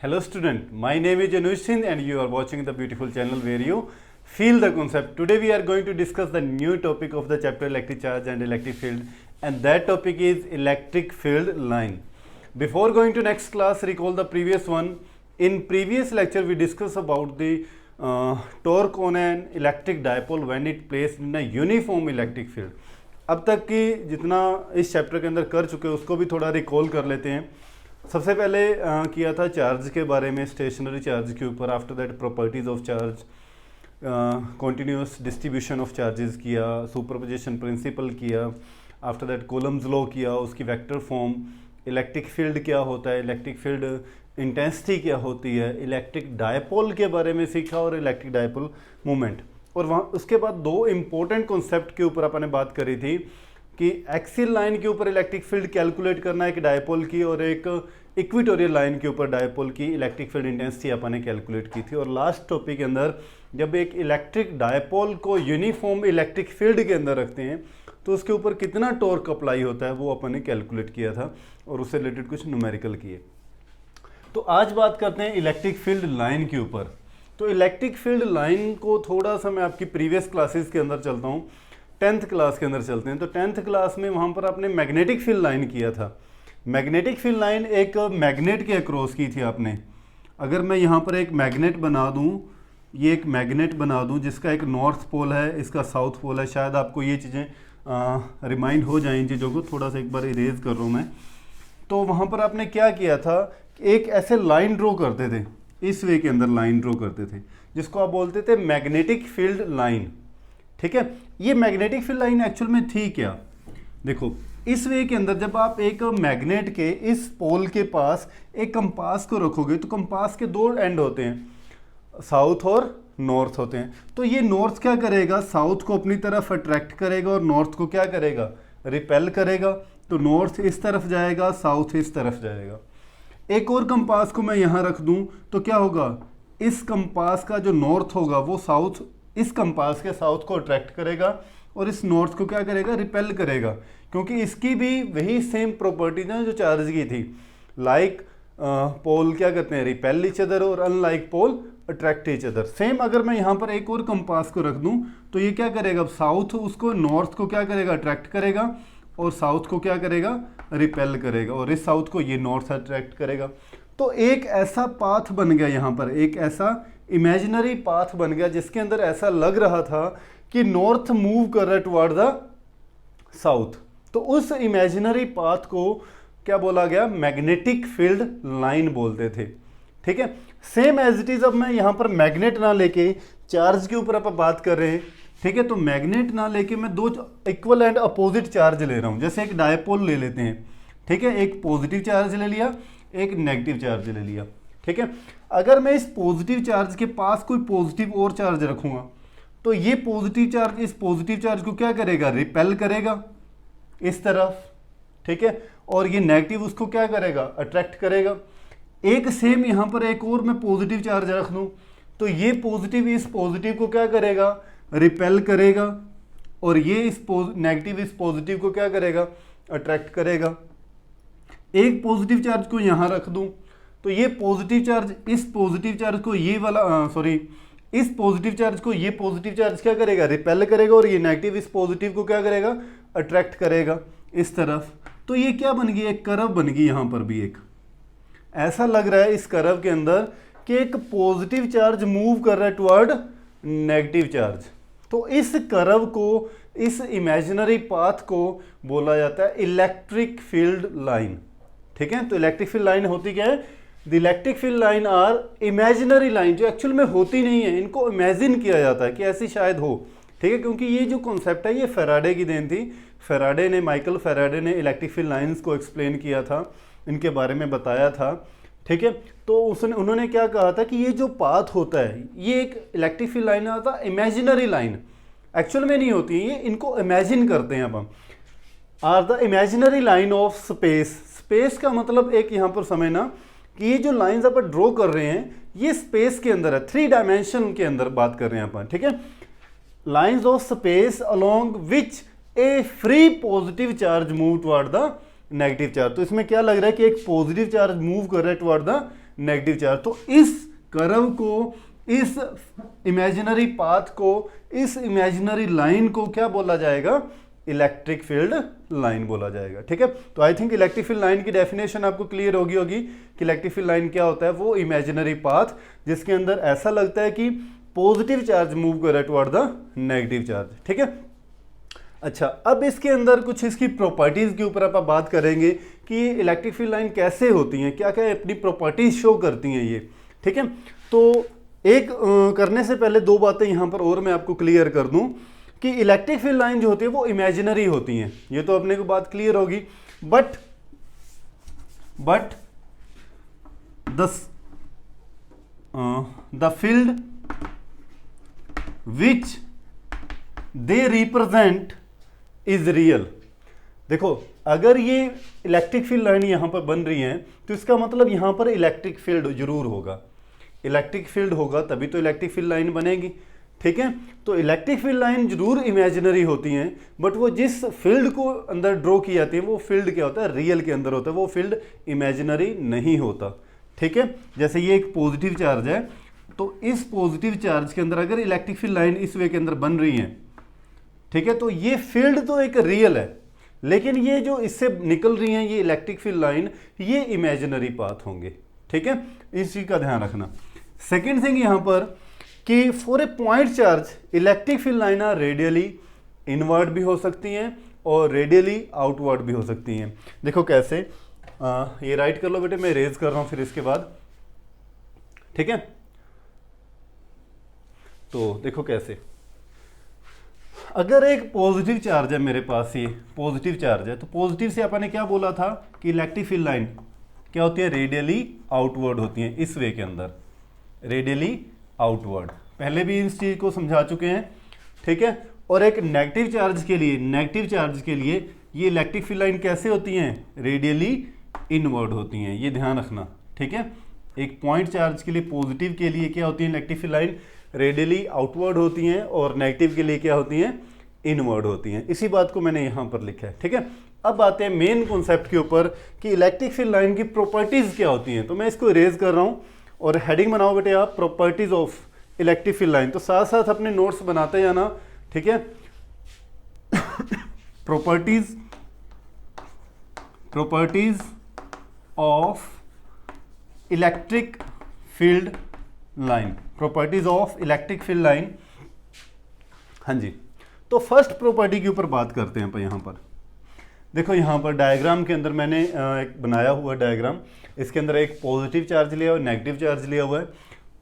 Hello student, my name is Anush Singh and you are watching the beautiful channel where you feel the concept. Today we are going to discuss the new topic of the chapter electric charge and electric field, and that topic is electric field line. Before going to next class, recall the previous one. In previous lecture we discussed about the torque on an electric dipole when it placed in a uniform electric field. अब तक की जितना इस chapter के अंदर कर चुके हैं उसको भी थोड़ा रिकॉल कर लेते हैं. सबसे पहले किया था चार्ज के बारे में, स्टेशनरी चार्ज के ऊपर. After that properties of charge, continuous distribution of charges किया, सुपरपोजिशन प्रिंसिपल किया. आफ्टर दैट कूलम्स लॉ किया, उसकी वेक्टर फॉर्म, इलेक्ट्रिक फील्ड क्या होता है, इलेक्ट्रिक फील्ड इंटेंसिटी क्या होती है, इलेक्ट्रिक डायपोल के बारे में सीखा और इलेक्ट्रिक डायपोल मूवमेंट. और वहाँ उसके बाद दो इम्पोर्टेंट कॉन्सेप्ट के ऊपर अपन ने बात करी थी कि एक्सियल लाइन के ऊपर इलेक्ट्रिक फील्ड कैलकुलेट करना एक डायपोल की, और एक इक्विटोरियल लाइन के ऊपर डायपोल की इलेक्ट्रिक फील्ड इंटेंसिटी अपन ने कैलकुलेट की थी. और लास्ट टॉपिक के अंदर जब एक इलेक्ट्रिक डायपोल को यूनिफॉर्म इलेक्ट्रिक फील्ड के अंदर रखते हैं तो उसके ऊपर कितना टॉर्क अप्लाई होता है वो अपन ने कैलकुलेट किया था और उससे रिलेटेड कुछ न्यूमेरिकल किए. तो आज बात करते हैं इलेक्ट्रिक फील्ड लाइन के ऊपर. तो इलेक्ट्रिक फील्ड लाइन को थोड़ा सा मैं आपकी प्रीवियस क्लासेस के अंदर चलता हूँ, 10th क्लास के अंदर चलते हैं. तो 10th क्लास में वहाँ पर आपने मैग्नेटिक फील्ड लाइन किया था. मैग्नेटिक फील्ड लाइन एक मैग्नेट के अक्रॉस की थी आपने. अगर मैं यहाँ पर एक मैग्नेट बना दूँ, ये एक मैग्नेट बना दूँ जिसका एक नॉर्थ पोल है, इसका साउथ पोल है. शायद आपको ये चीज़ें रिमाइंड हो जाएं इन चीज़ों को. थोड़ा सा एक बार इरेज कर रहा हूँ मैं. तो वहाँ पर आपने क्या किया था, एक ऐसे लाइन ड्रॉ करते थे, इस वे के अंदर लाइन ड्रॉ करते थे जिसको आप बोलते थे मैग्नेटिक फील्ड लाइन. ठीक है, ये मैग्नेटिक फील्ड लाइन एक्चुअल में थी क्या, देखो इस वे के अंदर जब आप एक मैग्नेट के इस पोल के पास एक कंपास को रखोगे तो कंपास के दो एंड होते हैं, साउथ और नॉर्थ होते हैं. तो ये नॉर्थ क्या करेगा, साउथ को अपनी तरफ अट्रैक्ट करेगा और नॉर्थ को क्या करेगा, रिपेल करेगा. तो नॉर्थ इस तरफ जाएगा, साउथ इस तरफ जाएगा. एक और कंपास को मैं यहाँ रख दूँ तो क्या होगा, इस कंपास का जो नॉर्थ होगा वो साउथ, इस कंपास के साउथ को अट्रैक्ट करेगा और इस नॉर्थ को क्या करेगा, रिपेल करेगा. क्योंकि इसकी भी वही सेम प्रॉपर्टीज है जो चार्ज की थी. लाइक पोल क्या करते हैं, रिपेल ईच अदर, और unlike pole attract each other. Same अगर मैं यहाँ पर एक और कंपास को रख दूँ तो ये क्या करेगा, साउथ उसको नॉर्थ को क्या करेगा, अट्रैक्ट करेगा, और साउथ को क्या करेगा, रिपेल करेगा, और इस साउथ को ये नॉर्थ अट्रैक्ट करेगा. तो एक ऐसा पाथ बन गया यहाँ पर, एक ऐसा इमेजिनरी पाथ बन गया जिसके अंदर ऐसा लग रहा था कि नॉर्थ मूव कर रहा है टुवर्ड द साउथ. तो उस इमेजिनरी पाथ को क्या बोला गया, मैग्नेटिक फील्ड लाइन बोलते थे. ठीक है, सेम एज इट इज. अब मैं यहाँ पर मैग्नेट ना लेके चार्ज के ऊपर आप बात कर रहे हैं. ठीक है, तो मैग्नेट ना लेके मैं दो इक्वल एंड अपोजिट चार्ज ले रहा हूँ. जैसे एक डायपोल ले लेते हैं. ठीक है, एक पॉजिटिव चार्ज ले लिया, एक नेगेटिव चार्ज ले लिया. ठीक है, अगर मैं इस पॉजिटिव चार्ज के पास कोई पॉजिटिव और चार्ज रखूँगा तो ये पॉजिटिव चार्ज इस पॉजिटिव चार्ज को क्या करेगा, रिपेल करेगा इस तरफ. ठीक है, और ये नेगेटिव उसको क्या करेगा, अट्रैक्ट करेगा. एक सेम यहाँ पर एक और मैं पॉजिटिव चार्ज रख दूँ तो ये पॉजिटिव इस पॉजिटिव को क्या करेगा, रिपेल करेगा, और ये इस नेगेटिव इस पॉजिटिव को क्या करेगा, अट्रैक्ट करेगा. एक पॉजिटिव चार्ज को यहाँ रख दूँ तो ये पॉजिटिव चार्ज इस पॉजिटिव चार्ज को ये वाला इस पॉजिटिव चार्ज को ये पॉजिटिव चार्ज क्या करेगा, रिपेल करेगा, और ये नेगेटिव इस पॉजिटिव को क्या करेगा, अट्रैक्ट करेगा इस तरफ. तो ये क्या बन गई, एक कर्व बन गई. यहाँ पर भी एक ऐसा लग रहा है इस कर्व के अंदर कि एक पॉजिटिव चार्ज मूव कर रहा है टुवर्ड नेगेटिव चार्ज. तो इस कर्व को, इस इमेजिनरी पाथ को बोला जाता है इलेक्ट्रिक फील्ड लाइन. ठीक है, तो इलेक्ट्रिक फील्ड लाइन होती क्या है, the electric field line are imaginary line, जो एक्चुअल में होती नहीं है, इनको इमेजिन किया जाता है कि ऐसी शायद हो. ठीक है, क्योंकि ये जो कॉन्सेप्ट है ये फैराडे की देन थी. फैराडे ने, माइकल फैराडे ने इलेक्ट्रिक फील्ड लाइंस को एक्सप्लेन किया था, इनके बारे में बताया था. ठीक है, तो उन्होंने क्या कहा था कि ये जो पाथ होता है ये एक इलेक्ट्रिक फील्ड लाइन आता है, इमेजिनरी लाइन, एक्चुअल में नहीं होती है, ये इनको इमेजिन करते हैं. अब हम are the imaginary line of space. Space का मतलब एक यहाँ पर समझना कि ये जो लाइंस आप ड्रॉ कर रहे हैं ये स्पेस के अंदर है, 3 डायमेंशन के अंदर बात कर रहे हैं अपन. ठीक है, lines of space along which A free positive charge move toward the negative charge. तो इसमें क्या लग रहा है कि एक पॉजिटिव चार्ज मूव कर रहा है टुवर्ड द नेगेटिव चार्ज। तो इस कर्व को, इस इमेजिनरी पाथ को, इस इमेजिनरी लाइन को क्या बोला जाएगा? इलेक्ट्रिक फील्ड लाइन बोला जाएगा। ठीक है, तो I think electric field line की डेफिनेशन आपको क्लियर होगी कि इलेक्ट्रिक फील्ड लाइन क्या होता है। वो इमेजिनरी पाथ जिसके अंदर ऐसा लगता है कि पॉजिटिव चार्ज मूव कर रहा है टुवर्ड द नेगेटिव चार्ज। ठीक है, अच्छा, अब इसके अंदर कुछ इसकी प्रॉपर्टीज के ऊपर आप बात करेंगे कि इलेक्ट्रिक फील्ड लाइन कैसे होती हैं, क्या क्या अपनी प्रॉपर्टीज शो करती हैं ये। ठीक है, तो एक करने से पहले दो बातें यहाँ पर और मैं आपको क्लियर कर दूं कि इलेक्ट्रिक फील्ड लाइन जो होती है वो इमेजिनरी होती हैं, ये तो अपने को बात क्लियर होगी। But the field which they represent is real. देखो, अगर ये इलेक्ट्रिक फील्ड लाइन यहां पर बन रही है तो इसका मतलब यहां पर इलेक्ट्रिक फील्ड जरूर होगा। इलेक्ट्रिक फील्ड होगा तभी तो इलेक्ट्रिक फील्ड लाइन बनेगी। ठीक है, तो इलेक्ट्रिक फील्ड लाइन जरूर इमेजिनरी होती हैं, बट वो जिस फील्ड को अंदर ड्रॉ की जाती है वो फील्ड क्या होता है? रियल के अंदर होता है, वो फील्ड इमेजिनरी नहीं होता। ठीक है, जैसे ये एक पॉजिटिव चार्ज है, तो इस पॉजिटिव चार्ज के अंदर अगर इलेक्ट्रिक फील्ड लाइन इस वे के अंदर बन रही है, ठीक है, तो ये फील्ड तो एक रियल है, लेकिन ये जो इससे निकल रही हैं ये इलेक्ट्रिक फील्ड लाइन, ये इमेजिनरी पाथ होंगे। ठीक है, इस चीज का ध्यान रखना। सेकेंड थिंग यहां पर कि for a point charge electric field line radially inward भी हो सकती हैं और रेडियली आउटवर्ड भी हो सकती हैं। देखो कैसे, ये राइट कर लो बेटे, मैं रेज कर रहा हूं फिर इसके बाद। ठीक है, तो देखो कैसे, अगर एक पॉजिटिव चार्ज है मेरे पास, ये पॉजिटिव चार्ज है, तो पॉजिटिव से अपन ने क्या बोला था कि इलेक्ट्रिक फील्ड लाइन क्या होती है? रेडियली आउटवर्ड होती है, इस वे के अंदर रेडियली आउटवर्ड। पहले भी इस चीज को समझा चुके हैं। ठीक है, और एक नेगेटिव चार्ज के लिए ये इलेक्ट्रिक फील्ड लाइन कैसे होती हैं? रेडियली इनवर्ड होती हैं, ये ध्यान रखना। ठीक है, एक पॉइंट चार्ज के लिए, पॉजिटिव के लिए क्या होती है electric field line? Radially outward होती हैं, और नेगेटिव के लिए क्या होती हैं? इनवर्ड होती हैं। इसी बात को मैंने यहाँ पर लिखा है। ठीक है, अब आते हैं मेन कॉन्सेप्ट के ऊपर कि इलेक्ट्रिक फील्ड लाइन की प्रॉपर्टीज क्या होती हैं। तो मैं इसको इरेज कर रहा हूँ और हेडिंग बनाओ बेटे आप, properties of electric field line. तो साथ साथ अपने नोट्स बनाते जाना। ठीक है, properties of electric field line, properties of electric field line. हाँ जी, तो फर्स्ट प्रॉपर्टी के ऊपर बात करते हैं। यहाँ पर देखो, यहाँ पर डायग्राम के अंदर मैंने एक बनाया हुआ डायग्राम, इसके अंदर एक पॉजिटिव चार्ज लिया हुआ है, नेगेटिव चार्ज लिया हुआ है,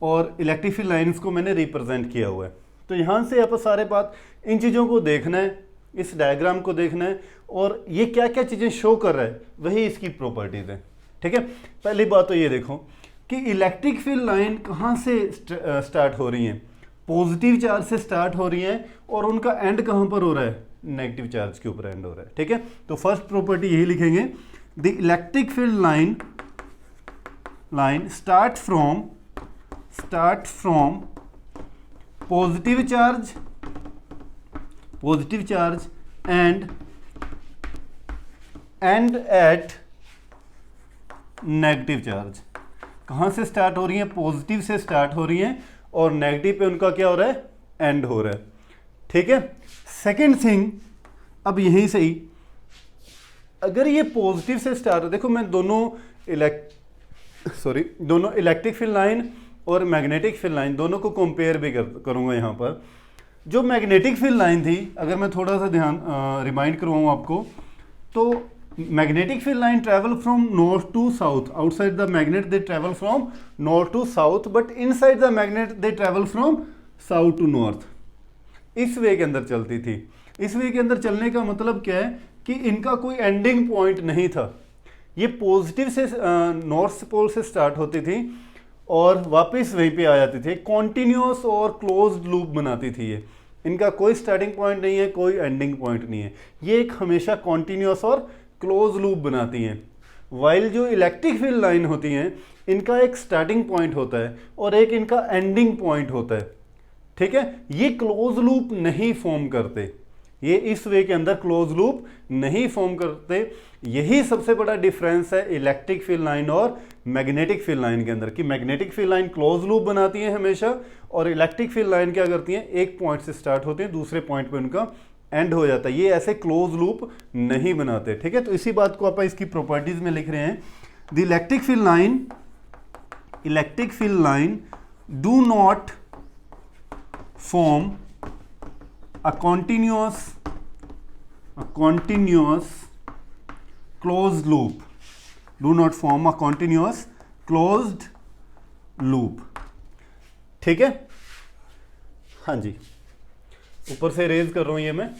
और इलेक्ट्रिक फील्ड लाइन्स को मैंने रिप्रेजेंट किया हुआ है। तो यहाँ से आप सारे बात इन चीज़ों को देखना है, इस डायग्राम को देखना है, और ये क्या क्या चीज़ें शो कर रहा है वही इसकी प्रॉपर्टीज़ हैं। ठीक है, पहली बात तो ये देखो कि इलेक्ट्रिक फील्ड लाइन कहाँ से स्टार्ट हो रही हैं? पॉजिटिव चार्ज से स्टार्ट हो रही हैं, और उनका एंड कहाँ पर हो रहा है? नेगेटिव चार्ज के ऊपर एंड हो रहा है। ठीक है, तो फर्स्ट प्रॉपर्टी यही लिखेंगे, the electric field line start from positive charge end at negative charge. कहाँ से स्टार्ट हो रही है? पॉजिटिव से स्टार्ट हो रही हैं, और नेगेटिव पे उनका क्या हो रहा है? एंड हो रहा है। ठीक है, सेकेंड थिंग, अब यहीं से ही अगर ये पॉजिटिव से स्टार्ट हो, देखो मैं दोनों इलेक्ट्रिक फील्ड लाइन और मैग्नेटिक फील्ड लाइन दोनों को कंपेयर भी करूंगा। यहाँ पर जो मैग्नेटिक फील्ड लाइन थी, अगर मैं थोड़ा सा ध्यान रिमाइंड करवाऊँ आपको, तो magnetic field line travel from north to south. Outside the magnet they travel from north to south, but inside the magnet they travel from south to north. इस वे के अंदर चलती थी। इस वे के अंदर चलने का मतलब क्या है कि इनका कोई एंडिंग पॉइंट नहीं था। ये पॉजिटिव से नॉर्थ पोल से स्टार्ट होती थी और वापस वहीं पे आ जाती थी। कॉन्टिन्यूस और क्लोज्ड लूप बनाती थी ये। इनका कोई स्टार्टिंग पॉइंट नहीं है, कोई एंडिंग पॉइंट नहीं है। ये एक हमेशा कॉन्टिन्यूस और क्लोज लूप बनाती हैं। वाइल जो इलेक्ट्रिक फील्ड लाइन होती हैं, इनका एक स्टार्टिंग पॉइंट होता है और एक इनका एंडिंग पॉइंट होता है। ठीक है, ये क्लोज लूप नहीं फॉर्म करते, ये इस वे के अंदर क्लोज लूप नहीं फॉर्म करते। यही सबसे बड़ा डिफरेंस है इलेक्ट्रिक फील्ड लाइन और मैग्नेटिक फील्ड लाइन के अंदर, कि magnetic field line close loop बनाती है हमेशा, और इलेक्ट्रिक फील्ड लाइन क्या करती हैं, एक पॉइंट से स्टार्ट होते हैं, दूसरे पॉइंट पे उनका एंड हो जाता है। ये ऐसे क्लोज लूप नहीं बनाते, ठीक है। तो इसी बात को आप इसकी प्रॉपर्टीज में लिख रहे हैं, the electric field line do not form a continuous closed loop, do not form a continuous closed loop, ठीक है। हाँ जी, ऊपर से रेज कर रहा हूं ये मैं।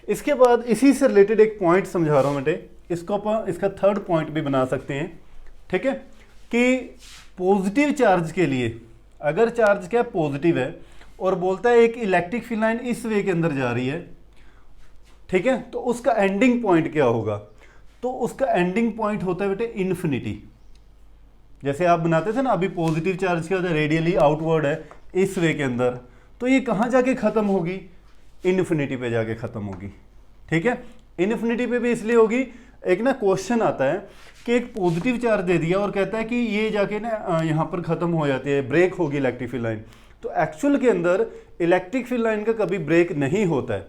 इसके बाद इसी से रिलेटेड एक पॉइंट समझा रहा हूं बेटे, इसको अपन इसका थर्ड पॉइंट भी बना सकते हैं, ठीक है, कि पॉजिटिव चार्ज के लिए अगर चार्ज क्या पॉजिटिव है और बोलता है एक इलेक्ट्रिक फील्ड लाइन इस वे के अंदर जा रही है, ठीक है, तो उसका एंडिंग पॉइंट क्या होगा, तो उसका एंडिंग पॉइंट होता है बेटे इन्फिनिटी। जैसे आप बनाते थे ना अभी, पॉजिटिव चार्ज क्या होता है, रेडियली आउटवर्ड है इस वे के अंदर, तो ये कहाँ जाके ख़त्म होगी, इन्फिनिटी पे जाके ख़त्म होगी, ठीक है। इन्फिनिटी पे भी इसलिए होगी, एक ना क्वेश्चन आता है कि एक पॉजिटिव चार्ज दे दिया और कहता है कि ये जाके ना यहाँ पर ख़त्म हो जाती है, ब्रेक होगी इलेक्ट्रिक फील्ड लाइन। तो एक्चुअल के अंदर इलेक्ट्रिक फील्ड लाइन का कभी ब्रेक नहीं होता है।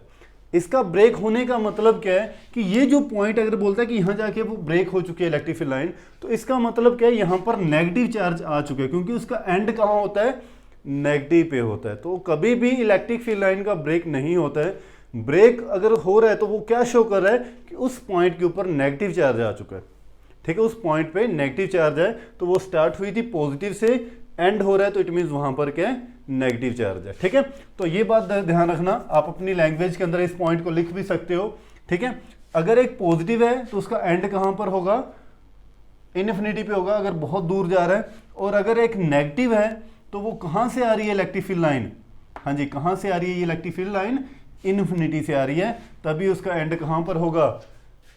इसका ब्रेक होने का मतलब क्या है कि ये जो पॉइंट अगर बोलता है कि यहाँ जाके वो ब्रेक हो चुकी है इलेक्ट्रिक फील्ड लाइन, तो इसका मतलब क्या है, यहाँ पर नेगेटिव चार्ज आ चुके हैं, क्योंकि उसका एंड कहाँ होता है, नेगेटिव पे होता है। तो कभी भी इलेक्ट्रिक फील्ड लाइन का ब्रेक नहीं होता है। ब्रेक अगर हो रहा है तो वो क्या शो कर रहा है कि उस पॉइंट के ऊपर नेगेटिव चार्ज आ चुका है, ठीक है, उस पॉइंट पे नेगेटिव चार्ज है, तो वो स्टार्ट हुई थी पॉजिटिव से, एंड हो रहा है तो इट मीन्स वहां पर क्या है, नेगेटिव चार्ज है, ठीक है। तो ये बात ध्यान रखना, आप अपनी लैंग्वेज के अंदर इस पॉइंट को लिख भी सकते हो, ठीक है। अगर एक पॉजिटिव है तो उसका एंड कहां पर होगा, इनफिनिटी पे होगा अगर बहुत दूर जा रहा है, और अगर एक नेगेटिव है तो वो कहां से आ रही है इलेक्ट्रिक फील्ड लाइन, हाँ जी, कहां से आ रही है ये इलेक्ट्रिक फील्ड लाइन, इनफिनिटी से आ रही है, तभी उसका एंड कहां पर होगा,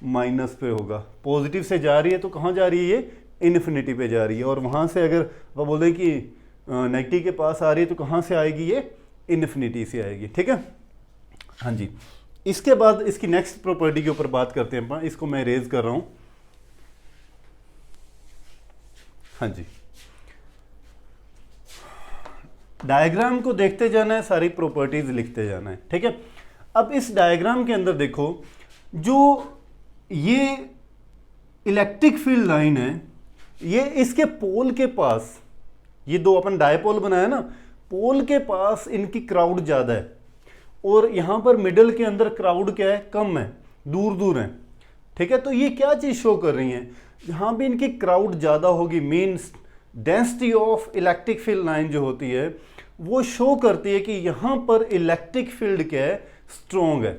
माइनस पे होगा। पॉजिटिव से जा रही है तो कहां जा रही है, ये इन्फिनिटी पे जा रही है, और वहां से अगर वो बोल दें कि नेगेटिव के पास आ रही है तो कहां से आएगी, ये इन्फिनिटी से आएगी, ठीक है। हाँ जी, इसके बाद इसकी नेक्स्ट प्रॉपर्टी के ऊपर बात करते हैं अपन, इसको मैं रेज कर रहा हूं। हाँ जी, डायग्राम को देखते जाना है, सारी प्रॉपर्टीज लिखते जाना है, ठीक है। अब इस डायग्राम के अंदर देखो, जो ये इलेक्ट्रिक फील्ड लाइन है, ये इसके पोल के पास, ये दो अपन डायपोल बनाया ना, पोल के पास इनकी क्राउड ज़्यादा है, और यहाँ पर मिडल के अंदर क्राउड क्या है, कम है, दूर दूर है, ठीक है। तो ये क्या चीज़ शो कर रही है, जहाँ भी इनकी क्राउड ज़्यादा होगी, means density of electric field line जो होती है वो शो करती है कि यहाँ पर इलेक्ट्रिक फील्ड क्या है, स्ट्रॉन्ग है,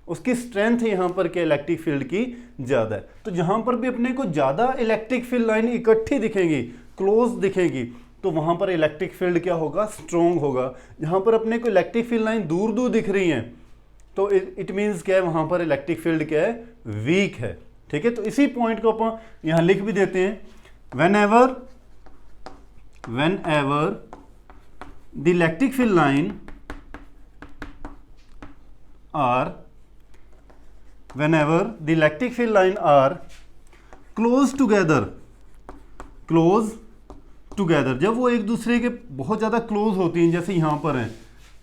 उसकी स्ट्रेंथ यहाँ पर क्या इलेक्ट्रिक फील्ड की ज़्यादा है। तो जहाँ पर भी अपने को ज़्यादा इलेक्ट्रिक फील्ड लाइन इकट्ठी दिखेंगी, क्लोज दिखेगी, तो वहाँ पर इलेक्ट्रिक फील्ड क्या होगा, स्ट्रॉन्ग होगा। जहाँ पर अपने को इलेक्ट्रिक फील्ड लाइन दूर दूर दिख रही हैं तो इट मीन्स क्या है, वहाँ पर इलेक्ट्रिक फील्ड क्या है, वीक है, ठीक है। तो इसी पॉइंट को अपन यहाँ लिख भी देते हैं, whenever the electric field line are close together, जब वो एक दूसरे के बहुत ज़्यादा क्लोज होती हैं, जैसे यहाँ पर हैं,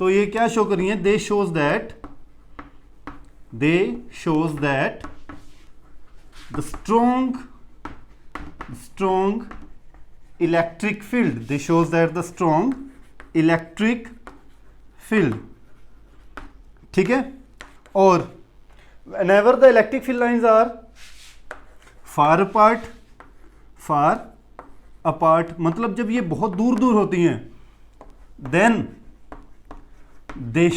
तो ये क्या शो कर रही हैं, दे shows that the strong electric field, they shows that the strong electric field, ठीक है। और whenever the electric field lines are far apart, मतलब जब ये बहुत दूर दूर होती हैं, then they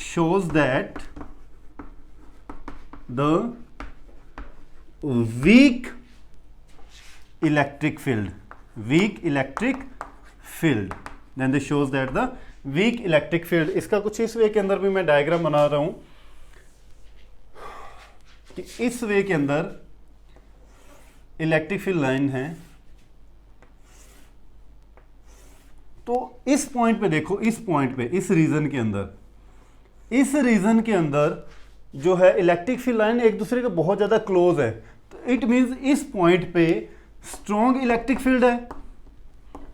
shows that the weak electric field, then they shows that the weak electric field। इसका कुछ इस वे के अंदर भी मैं डायग्राम बना रहा हूं कि इस वे के अंदर इलेक्ट्रिक फील्ड लाइन है, तो इस पॉइंट पे देखो, इस पॉइंट पे, इस रीजन के अंदर जो है इलेक्ट्रिक फील्ड लाइन एक दूसरे के बहुत ज़्यादा क्लोज है, तो इट मीन्स इस पॉइंट पे स्ट्रॉन्ग इलेक्ट्रिक फील्ड है,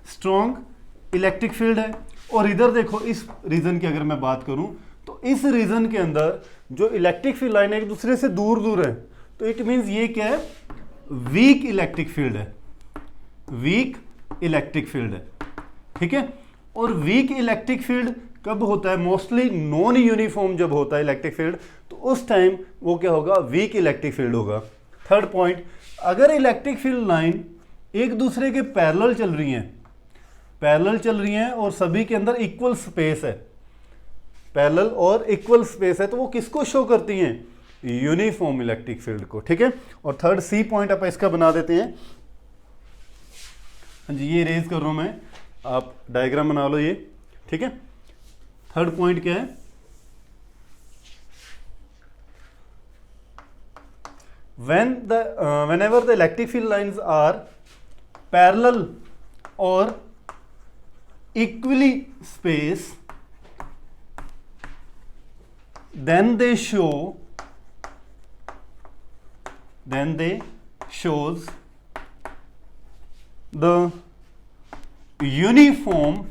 स्ट्रॉन्ग इलेक्ट्रिक फील्ड है। और इधर देखो इस रीजन की अगर मैं बात करूं तो इस रीजन के अंदर जो इलेक्ट्रिक फील्ड लाइन एक दूसरे से दूर दूर है, तो इट मीन्स ये क्या है, वीक इलेक्ट्रिक फील्ड है, वीक इलेक्ट्रिक फील्ड है, ठीक है। और वीक इलेक्ट्रिक फील्ड कब होता है, मोस्टली नॉन यूनिफॉर्म जब होता है इलेक्ट्रिक फील्ड, तो उस टाइम वो क्या होगा, वीक इलेक्ट्रिक फील्ड होगा। थर्ड पॉइंट, अगर इलेक्ट्रिक फील्ड लाइन एक दूसरे के पैरेलल चल रही हैं, पैरेलल चल रही हैं और सभी के अंदर इक्वल स्पेस है, पैरेलल और इक्वल स्पेस है, तो वो किसको शो करती हैं, यूनिफॉर्म इलेक्ट्रिक फील्ड को, ठीक है। और थर्ड सी पॉइंट आप इसका बना देते हैं, हाँ जी ये रेज कर रहा हूं मैं, आप डायग्राम बना लो ये, ठीक है। थर्ड पॉइंट क्या है, whenever the electric field lines are parallel or equally spaced, then they shows the uniform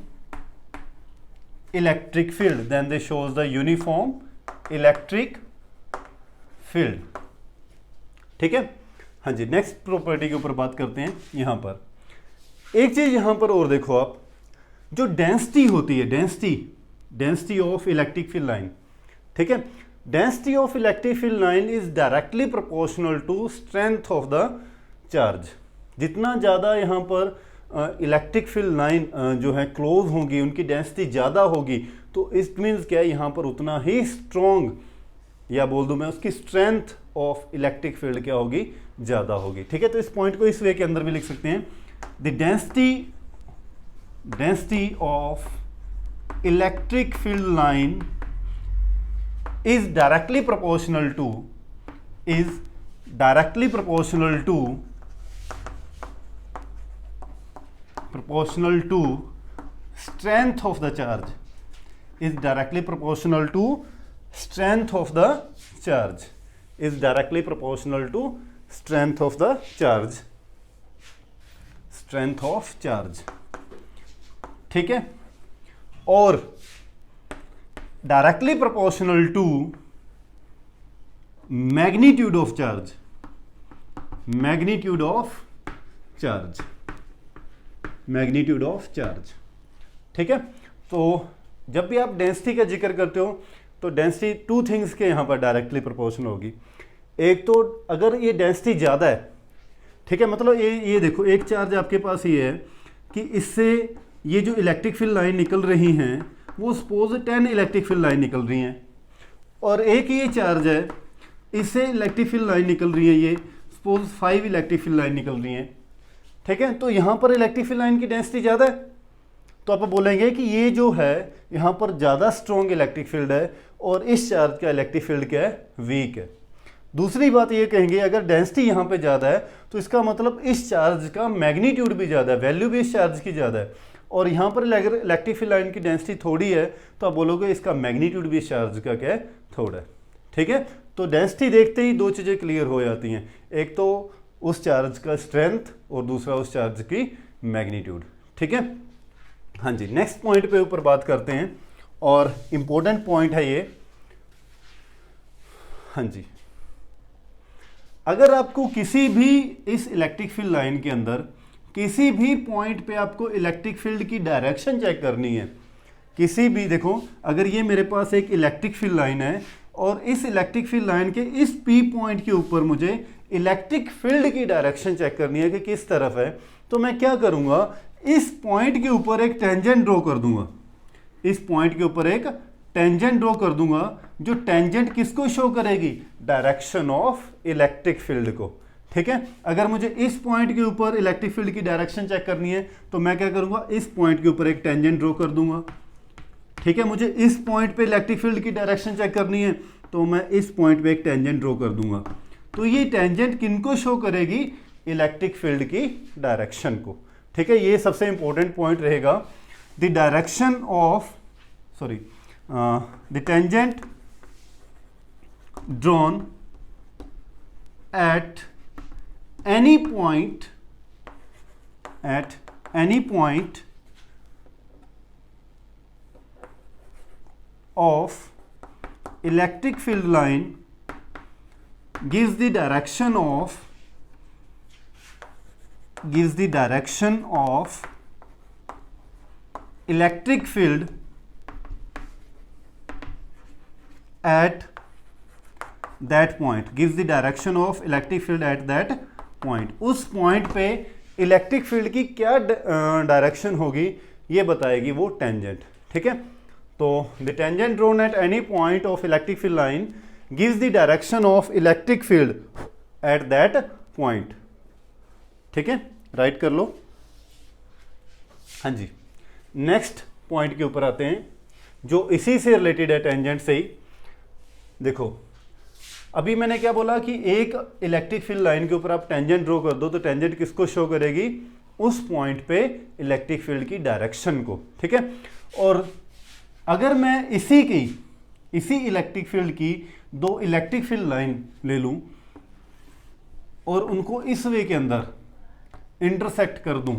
electric field, then they shows the uniform electric field, ठीक है। हाँ जी, नेक्स्ट प्रॉपर्टी के ऊपर बात करते हैं। यहां पर एक चीज यहां पर और देखो आप, जो डेंसिटी होती है, density of electric field line, ठीक है, density of electric field line is directly proportional to strength of the charge. जितना ज़्यादा यहाँ पर इलेक्ट्रिक फील्ड लाइन जो है क्लोज होंगी, उनकी डेंसिटी ज़्यादा होगी, तो इट मीन्स क्या है, यहाँ पर उतना ही स्ट्रॉन्ग, या बोल दूँ मैं उसकी स्ट्रेंथ ऑफ इलेक्ट्रिक फील्ड क्या होगी, ज़्यादा होगी, ठीक है। तो इस पॉइंट को इस वे के अंदर भी लिख सकते हैं, the density of electric field line is directly proportional to strength of the charge, is directly proportional to strength of the charge, is directly proportional to strength of the charge, strength of charge, ठीक है। और directly proportional to magnitude of charge, magnitude of charge, magnitude of charge, ठीक है। तो जब भी आप density का जिक्र करते हो तो डेंसिटी टू थिंग्स के यहाँ पर डायरेक्टली प्रोपोर्शनल होगी। एक तो अगर ये डेंसिटी ज़्यादा है, ठीक है, मतलब ये देखो एक चार्ज आपके पास ये है कि इससे ये जो इलेक्ट्रिक फील्ड लाइन निकल रही हैं वो सपोज 10 इलेक्ट्रिक फील्ड लाइन निकल रही हैं, और एक ये चार्ज है इससे इलेक्ट्रिक फील्ड लाइन निकल रही है, ये सपोज 5 इलेक्ट्रिक फील्ड लाइन निकल रही हैं, ठीक है। तो यहाँ पर इलेक्ट्रिक फील्ड लाइन की डेंसिटी ज़्यादा है, तो आप बोलेंगे कि ये जो है यहाँ पर ज़्यादा स्ट्रॉन्ग इलेक्ट्रिक फील्ड है और इस चार्ज का इलेक्ट्रिक फील्ड क्या है, वीक है। दूसरी बात ये कहेंगे अगर डेंसिटी यहाँ पे ज़्यादा है तो इसका मतलब इस चार्ज का मैग्नीट्यूड भी ज़्यादा है, वैल्यू भी इस चार्ज की ज़्यादा है, और यहाँ पर अगर इलेक्ट्रिक फील्ड लाइन की डेंसिटी थोड़ी है तो आप बोलोगे इसका मैग्नीट्यूड भी इस चार्ज का क्या है, थोड़ा है, ठीक है। तो डेंसिटी देखते ही दो चीज़ें क्लियर हो जाती हैं, एक तो उस चार्ज का स्ट्रेंथ और दूसरा उस चार्ज की मैग्नीट्यूड, ठीक है। हाँ जी, नेक्स्ट पॉइंट पे ऊपर बात करते हैं और इम्पोर्टेंट पॉइंट है ये। हाँ जी, अगर आपको किसी भी इस इलेक्ट्रिक फील्ड लाइन के अंदर किसी भी पॉइंट पे आपको इलेक्ट्रिक फील्ड की डायरेक्शन चेक करनी है, किसी भी, देखो अगर ये मेरे पास एक इलेक्ट्रिक फील्ड लाइन है और इस इलेक्ट्रिक फील्ड लाइन के इस पी पॉइंट के ऊपर मुझे इलेक्ट्रिक फील्ड की डायरेक्शन चेक करनी है कि किस तरफ है, तो मैं क्या करूँगा, इस पॉइंट के ऊपर एक टेंजेंट ड्रॉ कर दूंगा, इस पॉइंट के ऊपर एक टेंजेंट ड्रॉ कर दूंगा, जो टेंजेंट किसको शो करेगी, डायरेक्शन ऑफ इलेक्ट्रिक फील्ड को, ठीक है। अगर मुझे इस पॉइंट के ऊपर इलेक्ट्रिक फील्ड की डायरेक्शन चेक करनी है तो मैं क्या करूंगा, इस पॉइंट के ऊपर एक टेंजेंट ड्रॉ कर दूंगा, ठीक है। मुझे इस पॉइंट पे इलेक्ट्रिक फील्ड की डायरेक्शन चेक करनी है तो मैं इस पॉइंट पे एक टेंजेंट ड्रॉ कर दूंगा, तो ये टेंजेंट किनको शो करेगी, इलेक्ट्रिक फील्ड की डायरेक्शन को, ठीक है। ये सबसे इंपॉर्टेंट पॉइंट रहेगा, the direction of the tangent drawn at any point of electric field line gives the direction of electric field at that point, gives the direction of electric field at that point. उस point पे electric field की क्या direction होगी ये बताएगी वो tangent. ठीक है, तो the tangent drawn at any point of electric field line gives the direction of electric field at that point. ठीक है, राइट कर लो. हाँ जी, नेक्स्ट पॉइंट के ऊपर आते हैं जो इसी से रिलेटेड है, टेंजेंट से ही. देखो अभी मैंने क्या बोला कि एक इलेक्ट्रिक फील्ड लाइन के ऊपर आप टेंजेंट ड्रॉ कर दो तो टेंजेंट किसको शो करेगी, उस पॉइंट पे इलेक्ट्रिक फील्ड की डायरेक्शन को. ठीक है, और अगर मैं इसी इलेक्ट्रिक फील्ड की दो इलेक्ट्रिक फील्ड लाइन ले लूं और उनको इस वे के अंदर इंटरसेक्ट कर दूं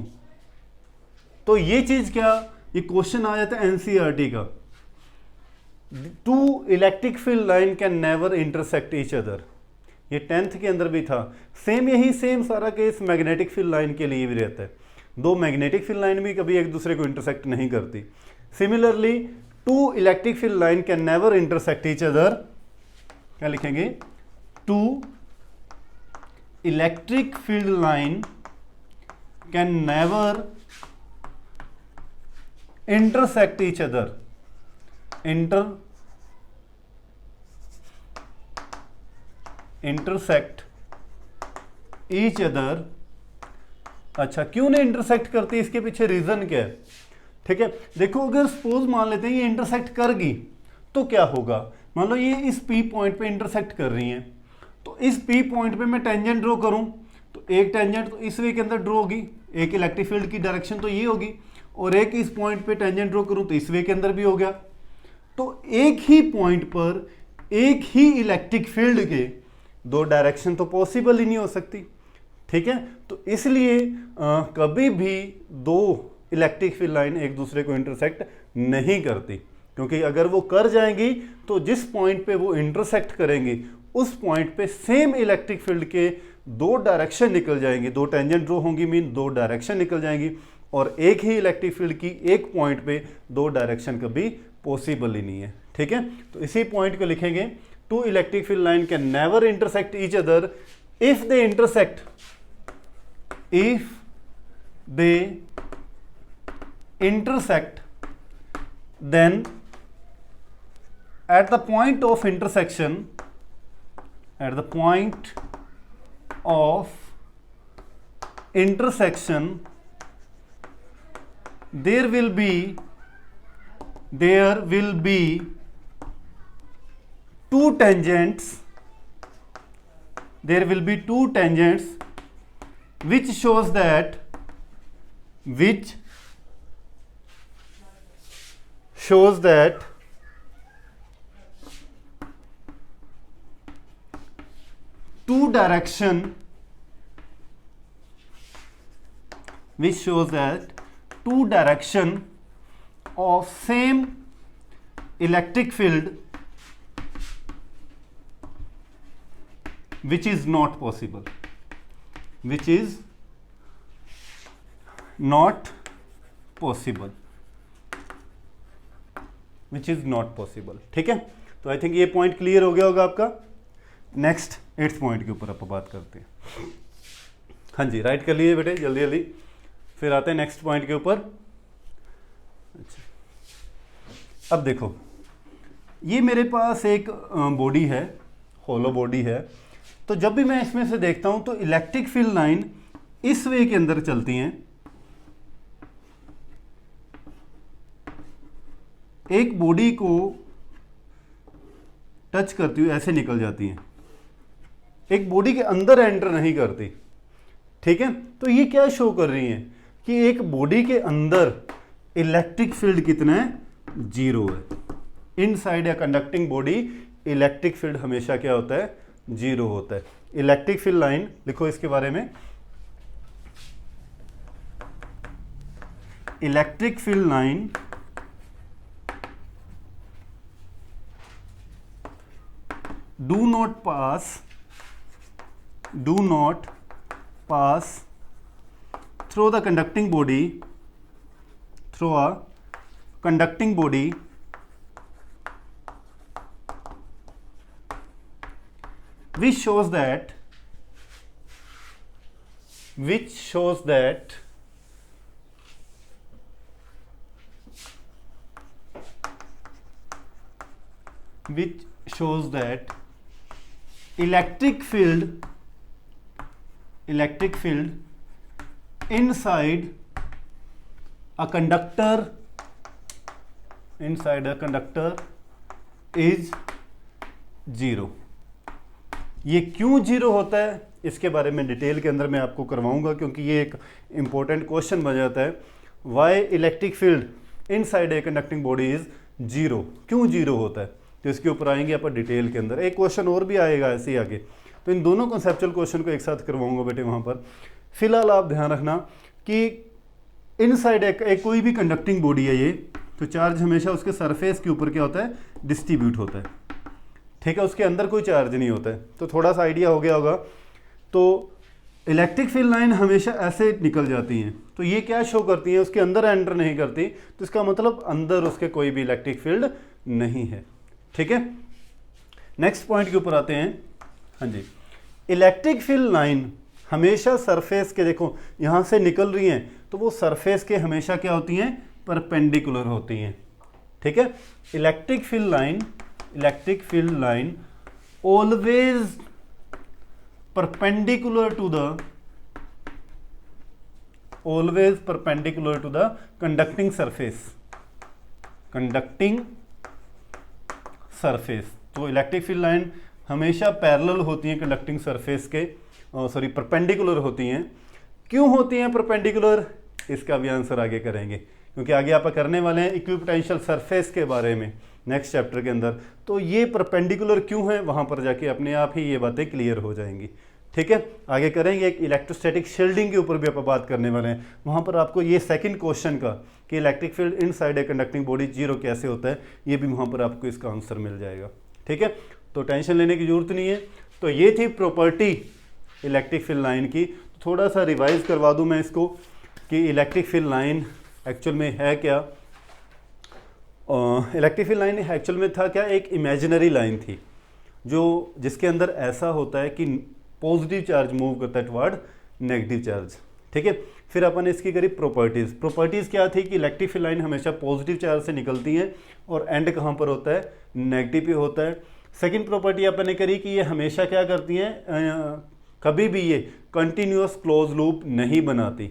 तो ये चीज क्या, ये क्वेश्चन आ जाता है एनसीईआरटी का. Two electric field line can never intersect each other. ये 10th के अंदर भी था. सेम सारा केस मैग्नेटिक फील्ड लाइन के लिए भी रहता है. दो मैग्नेटिक फील्ड लाइन भी कभी एक दूसरे को इंटरसेक्ट नहीं करती. Similarly two electric field line can never intersect each other. क्या लिखेंगे, two electric field line can never intersect each other. Intersect each other. अच्छा, क्यों नहीं इंटरसेक्ट करती, इसके पीछे रीजन क्या है. ठीक है, देखो अगर सपोज मान लेते हैं ये इंटरसेक्ट करगी तो क्या होगा. मान लो ये इस पी पॉइंट पे इंटरसेक्ट कर रही हैं, तो इस पी पॉइंट पे मैं टेंजेंट ड्रॉ करूं तो एक टेंजेंट तो इस वे के अंदर ड्रॉ होगी, एक इलेक्ट्रिक फील्ड की डायरेक्शन तो ये होगी, और एक इस पॉइंट पे टेंजेंट ड्रॉ करूं तो इस वे के अंदर भी हो गया. तो एक ही पॉइंट पर एक ही इलेक्ट्रिक फील्ड के दो डायरेक्शन तो पॉसिबल ही नहीं हो सकती. ठीक है, तो इसलिए कभी भी दो इलेक्ट्रिक फील्ड लाइन एक दूसरे को इंटरसेक्ट नहीं करती, क्योंकि अगर वो कर जाएंगी तो जिस पॉइंट पे वो इंटरसेक्ट करेंगी उस पॉइंट पे सेम इलेक्ट्रिक फील्ड के दो डायरेक्शन निकल जाएंगी. दो टेंजेंट ड्रॉ होंगी मीन दो डायरेक्शन निकल जाएंगी, और एक ही इलेक्ट्रिक फील्ड की एक पॉइंट पे दो डायरेक्शन कभी पॉसिबल ही नहीं है. ठीक है, तो इसी पॉइंट को लिखेंगे, two electric field line can never intersect each other if they intersect then at the point of intersection, there will be two tangents, which shows that two direction of same electric field which is not possible. ठीक है, तो I think ये point clear हो गया होगा आपका. Next 8th point के ऊपर आप बात करते हैं. हाँ जी, राइट कर लिए बेटे जल्दी जल्दी, फिर आते हैं नेक्स्ट पॉइंट के ऊपर. अच्छा, अब देखो ये मेरे पास एक बॉडी है, होलो बॉडी है. तो जब भी मैं इसमें से देखता हूं तो इलेक्ट्रिक फील्ड लाइन इस वे के अंदर चलती हैं, एक बॉडी को टच करती हुई ऐसे निकल जाती हैं, एक बॉडी के अंदर एंटर नहीं करती. ठीक है, तो ये क्या शो कर रही है कि एक बॉडी के अंदर इलेक्ट्रिक फील्ड कितना है, 0 है. Inside a conducting body electric field हमेशा क्या होता है, जीरो होता है। इलेक्ट्रिक फील्ड लाइन लिखो इसके बारे में, electric field line do not pass through the conducting body, through a conducting body which shows that electric field inside a conductor is zero. ये क्यों जीरो होता है इसके बारे में डिटेल के अंदर मैं आपको करवाऊंगा, क्योंकि ये एक इंपॉर्टेंट क्वेश्चन बन जाता है। Y electric field inside a conducting body is zero, क्यों जीरो होता है, तो इसके ऊपर आएंगे अपन डिटेल के अंदर। एक क्वेश्चन और भी आएगा ऐसे ही आगे, तो इन दोनों कॉन्सेप्चुअल क्वेश्चन को एक साथ करवाऊंगा बेटे वहाँ पर। फिलहाल आप ध्यान रखना कि इनसाइड एक कोई भी कंडक्टिंग बॉडी है ये, तो चार्ज हमेशा उसके सरफेस के ऊपर क्या होता है, डिस्ट्रीब्यूट होता है, ठीक है, उसके अंदर कोई चार्ज नहीं होता है। तो थोड़ा सा आइडिया हो गया होगा। तो इलेक्ट्रिक फील्ड लाइन हमेशा ऐसे निकल जाती हैं, तो ये क्या शो करती हैं, उसके अंदर एंटर नहीं करती, तो इसका मतलब अंदर उसके कोई भी इलेक्ट्रिक फील्ड नहीं है, ठीक है। नेक्स्ट पॉइंट के ऊपर आते हैं। हाँ जी, इलेक्ट्रिक फील्ड लाइन हमेशा सरफेस के, देखो यहाँ से निकल रही हैं तो वो सरफेस के हमेशा क्या होती हैं, परपेंडिकुलर होती हैं, ठीक है। Electric field line always perpendicular to the conducting surface. तो इलेक्ट्रिक फील्ड लाइन हमेशा पैरेलल होती हैं कंडक्टिंग सरफेस के, परपेंडिकुलर होती हैं। क्यों होती हैं परपेंडिकुलर, इसका भी आंसर आगे करेंगे, क्योंकि आगे आप करने वाले हैं इक्विपोटेंशियल सरफेस के बारे में नेक्स्ट चैप्टर के अंदर। तो ये परपेंडिकुलर क्यों है, वहाँ पर जाके अपने आप ही ये बातें क्लियर हो जाएंगी, ठीक है। आगे करेंगे, एक इलेक्ट्रोस्टैटिक शील्डिंग के ऊपर भी आप बात करने वाले हैं, वहाँ पर आपको ये सेकंड क्वेश्चन का कि electric field inside a conducting body zero कैसे होता है, ये भी वहाँ पर आपको इसका आंसर मिल जाएगा, ठीक है। तो टेंशन लेने की जरूरत नहीं है। तो ये थी प्रॉपर्टी इलेक्ट्रिक फील्ड लाइन की। थोड़ा सा रिवाइज करवा दूँ मैं इसको कि इलेक्ट्रिक फील्ड लाइन एक्चुअल में है क्या। इलेक्ट्रिक फील्ड लाइन एक्चुअल में था क्या, एक इमेजिनरी लाइन थी जो जिसके अंदर ऐसा होता है कि पॉजिटिव चार्ज मूव करता है टुवर्ड नेगेटिव चार्ज, ठीक है। फिर अपन ने इसकी करी प्रॉपर्टीज़ क्या थी कि इलेक्ट्रिक फील्ड लाइन हमेशा पॉजिटिव चार्ज से निकलती है और एंड कहाँ पर होता है, नेगेटिव पे होता है। सेकंड प्रॉपर्टी अपन ने करी कि ये हमेशा क्या करती हैं, कभी भी ये कंटिन्यूअस क्लोज लूप नहीं बनाती,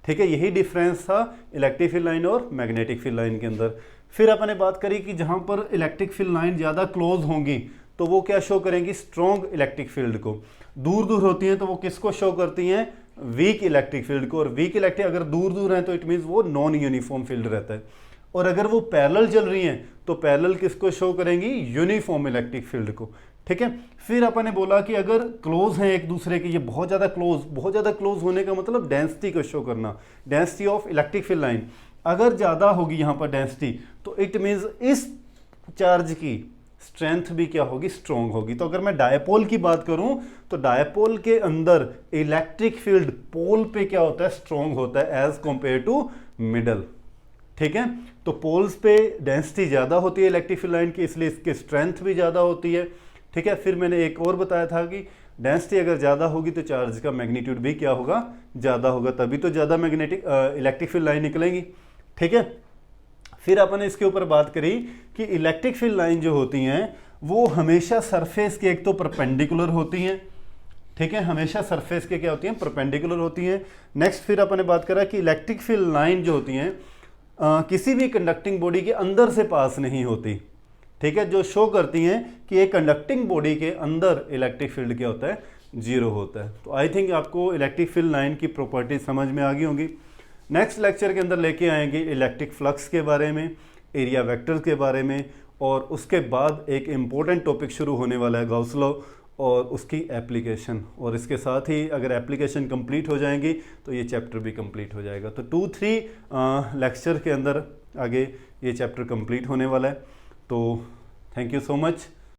ठीक है। यही डिफरेंस था इलेक्ट्रिक फील्ड लाइन और मैग्नेटिक फील्ड लाइन के अंदर। फिर अपन ने बात करी कि जहाँ पर इलेक्ट्रिक फील्ड लाइन ज़्यादा क्लोज होंगी तो वो क्या शो करेंगी, स्ट्रॉन्ग इलेक्ट्रिक फील्ड को। दूर होती हैं तो वो किसको शो करती हैं, वीक इलेक्ट्रिक फील्ड को। और वीक इलेक्ट्रिक अगर दूर हैं तो इट मीन्स वो नॉन यूनिफॉर्म फील्ड रहता है। और अगर वो पैरेलल चल रही हैं तो पैरेलल किसको शो करेंगी, यूनिफॉर्म इलेक्ट्रिक फील्ड को, ठीक है। फिर अपन ने बोला कि अगर क्लोज हैं एक दूसरे के, ये बहुत ज़्यादा क्लोज होने का मतलब डेंसिटी को शो करना, density of electric field line अगर ज़्यादा होगी यहाँ पर डेंसिटी, तो इट मीन्स इस चार्ज की स्ट्रेंथ भी क्या होगी, स्ट्रॉन्ग होगी। तो अगर मैं डायपोल की बात करूं तो डायपोल के अंदर इलेक्ट्रिक फील्ड पोल पे क्या होता है, स्ट्रॉन्ग होता है एज कंपेयर टू मिडल, ठीक है। तो पोल्स पे डेंसिटी ज़्यादा होती है इलेक्ट्रिक फील्ड लाइन की, इसलिए इसकी स्ट्रेंथ भी ज़्यादा होती है, ठीक है। फिर मैंने एक और बताया था कि डेंसिटी अगर ज़्यादा होगी तो चार्ज का मैग्नीट्यूड भी क्या होगा, ज़्यादा होगा, तभी तो ज़्यादा मैग्नेटिक इलेक्ट्रिक फील्ड लाइन निकलेंगी, ठीक है। फिर अपन ने इसके ऊपर बात करी कि इलेक्ट्रिक फील्ड लाइन जो होती हैं वो हमेशा सरफेस के एक तो परपेंडिकुलर होती हैं, ठीक है, हमेशा सरफेस के क्या होती हैं, परपेंडिकुलर होती हैं। नेक्स्ट फिर अपन ने बात करा कि इलेक्ट्रिक फील्ड लाइन जो होती हैं किसी भी कंडक्टिंग बॉडी के अंदर से पास नहीं होती, ठीक है, जो शो करती हैं कि एक कंडक्टिंग बॉडी के अंदर इलेक्ट्रिक फील्ड क्या होता है, जीरो होता है। तो आई थिंक आपको इलेक्ट्रिक फील्ड लाइन की प्रॉपर्टी समझ में आ गई होंगी। नेक्स्ट लेक्चर के अंदर लेके आएंगे इलेक्ट्रिक फ्लक्स के बारे में, एरिया वेक्टर्स के बारे में और उसके बाद एक इम्पोर्टेंट टॉपिक शुरू होने वाला है गॉस लॉ और उसकी एप्लीकेशन, और इसके साथ ही अगर एप्लीकेशन कंप्लीट हो जाएंगी तो ये चैप्टर भी कंप्लीट हो जाएगा। तो 2-3 लेक्चर के अंदर आगे ये चैप्टर कंप्लीट होने वाला है। तो थैंक यू सो मच।